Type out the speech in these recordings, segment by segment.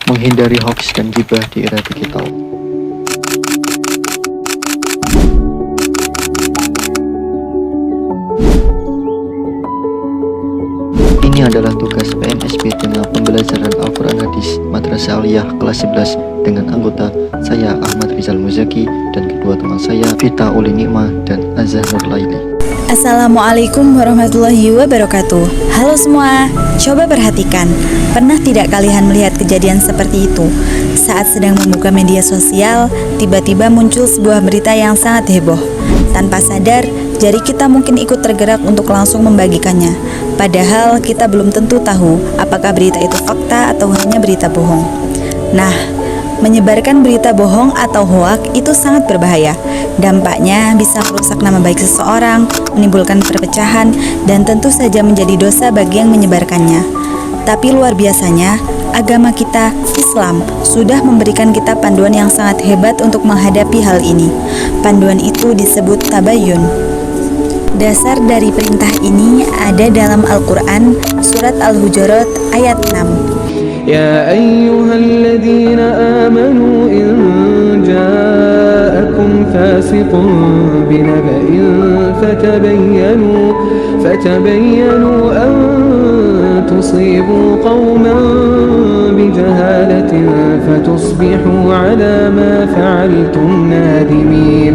menghindari hoaks dan gibah di era digital. Ini adalah tugas PMSB Tema Pembelajaran Al-Quran Hadis Madrasah Aliyah kelas 11 dengan anggota saya Ahmad Rizal Muzaki dan kedua teman saya Vita Uli Nikmah dan Azza Nurlaili. Assalamualaikum warahmatullahi wabarakatuh. Halo semua, coba perhatikan, pernah tidak kalian melihat kejadian seperti itu? Saat sedang membuka media sosial, tiba-tiba muncul sebuah berita yang sangat heboh. Tanpa sadar, jari kita mungkin ikut tergerak untuk langsung membagikannya. Padahal kita belum tentu tahu apakah berita itu fakta atau hanya berita bohong. Nah, menyebarkan berita bohong atau hoak itu sangat berbahaya. Dampaknya bisa merusak nama baik seseorang, menimbulkan perpecahan, dan tentu saja menjadi dosa bagi yang menyebarkannya. Tapi luar biasanya, agama kita, Islam, sudah memberikan kita panduan yang sangat hebat untuk menghadapi hal ini. Panduan itu disebut tabayyun. Dasar dari perintah ini ada dalam Al-Quran, surat Al-Hujurat ayat 6. يا أيها الذين آمنوا إن جاءكم فاسق بنبأ فتبينوا أن تصيبوا قوما بجهالة فتصبحوا على ما فعلتم نادمين.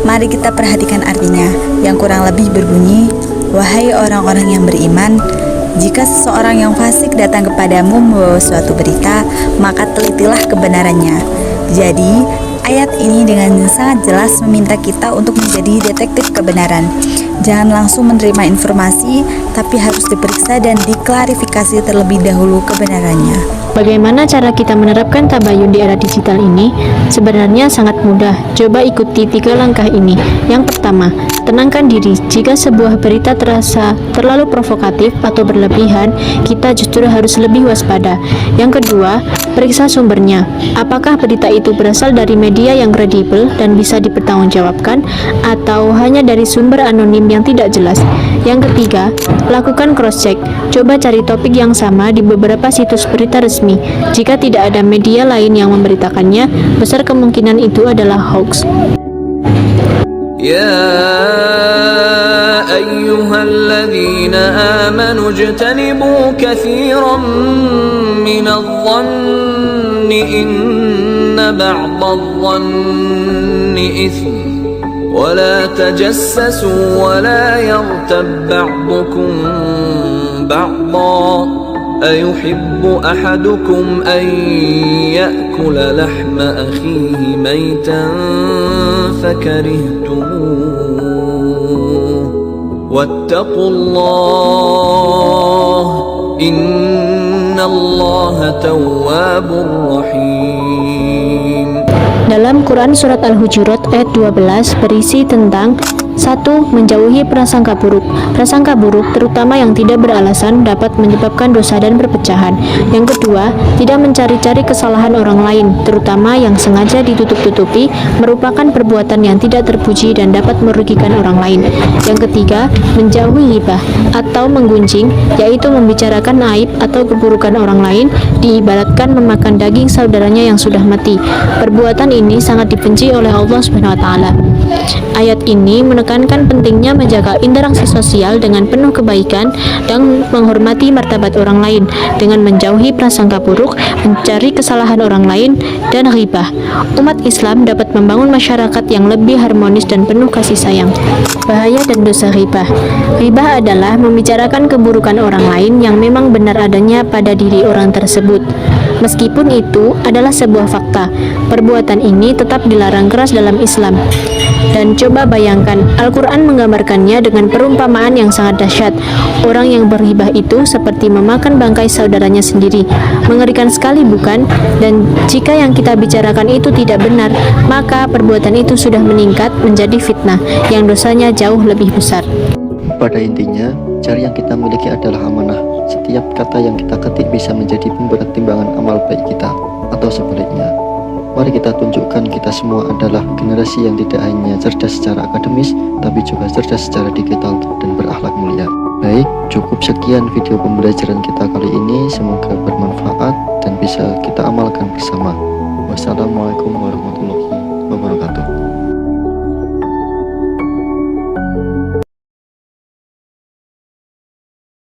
Mari kita perhatikan artinya, yang kurang lebih berbunyi, wahai orang-orang yang beriman, jika seseorang yang fasik datang kepadamu membawa suatu berita, maka telitilah kebenarannya. Jadi, ayat ini dengan sangat jelas meminta kita untuk menjadi detektif kebenaran. Jangan langsung menerima informasi, tapi harus diperiksa dan diklarifikasi terlebih dahulu kebenarannya. Bagaimana cara kita menerapkan tabayun di era digital ini? Sebenarnya sangat mudah. Coba ikuti 3 langkah ini. Yang pertama, tenangkan diri. Jika sebuah berita terasa terlalu provokatif atau berlebihan, kita justru harus lebih waspada. Yang kedua, periksa sumbernya. Apakah berita itu berasal dari media yang kredibel dan bisa dipertanggungjawabkan, atau hanya dari sumber anonim yang tidak jelas? Yang ketiga, lakukan cross-check. Coba cari topik yang sama di beberapa situs berita resmi. Jika tidak ada media lain yang memberitakannya, besar kemungkinan itu adalah hoax. يا أيها الذين آمنوا اجتنبوا كثيرا من الظن إن بعض الظن إثم ولا تجسسوا ولا يغتب بعضكم بعضا أيحب أحدكم أن يأكل لحم أخيه ميتا فكرهتموه واتقوا الله إن الله تواب رحيم. Dalam Quran Surat Al-Hujurat ayat 12 berisi tentang 1. Menjauhi prasangka buruk. Prasangka buruk, terutama yang tidak beralasan, dapat menyebabkan dosa dan perpecahan. Yang kedua, tidak mencari-cari kesalahan orang lain, terutama yang sengaja ditutup-tutupi, merupakan perbuatan yang tidak terpuji dan dapat merugikan orang lain. Yang ketiga, menjauhi ghibah atau menggunjing, yaitu membicarakan aib atau keburukan orang lain, diibaratkan memakan daging saudaranya yang sudah mati. Perbuatan ini sangat dibenci oleh Allah SWT. Ayat ini menekankan pentingnya menjaga interaksi sosial dengan penuh kebaikan dan menghormati martabat orang lain dengan menjauhi prasangka buruk, mencari kesalahan orang lain, dan ghibah. Umat Islam dapat membangun masyarakat yang lebih harmonis dan penuh kasih sayang. Bahaya dan dosa ghibah. Ghibah adalah membicarakan keburukan orang lain yang memang benar adanya pada diri orang tersebut. Meskipun itu adalah sebuah fakta, perbuatan ini tetap dilarang keras dalam Islam. Dan coba bayangkan, Al-Quran menggambarkannya dengan perumpamaan yang sangat dahsyat. Orang yang berghibah itu seperti memakan bangkai saudaranya sendiri. Mengerikan sekali, bukan? Dan jika yang kita bicarakan itu tidak benar, maka perbuatan itu sudah meningkat menjadi fitnah, yang dosanya jauh lebih besar. Pada intinya, jari yang kita miliki adalah amanah. Setiap kata yang kita ketik bisa menjadi pemberat timbangan amal baik kita, atau sebaliknya. Mari kita tunjukkan kita semua adalah generasi yang tidak hanya cerdas secara akademis, tapi juga cerdas secara digital dan berakhlak mulia. Baik, cukup sekian video pembelajaran kita kali ini. Semoga bermanfaat dan bisa kita amalkan bersama. Wassalamualaikum warahmatullahi wabarakatuh.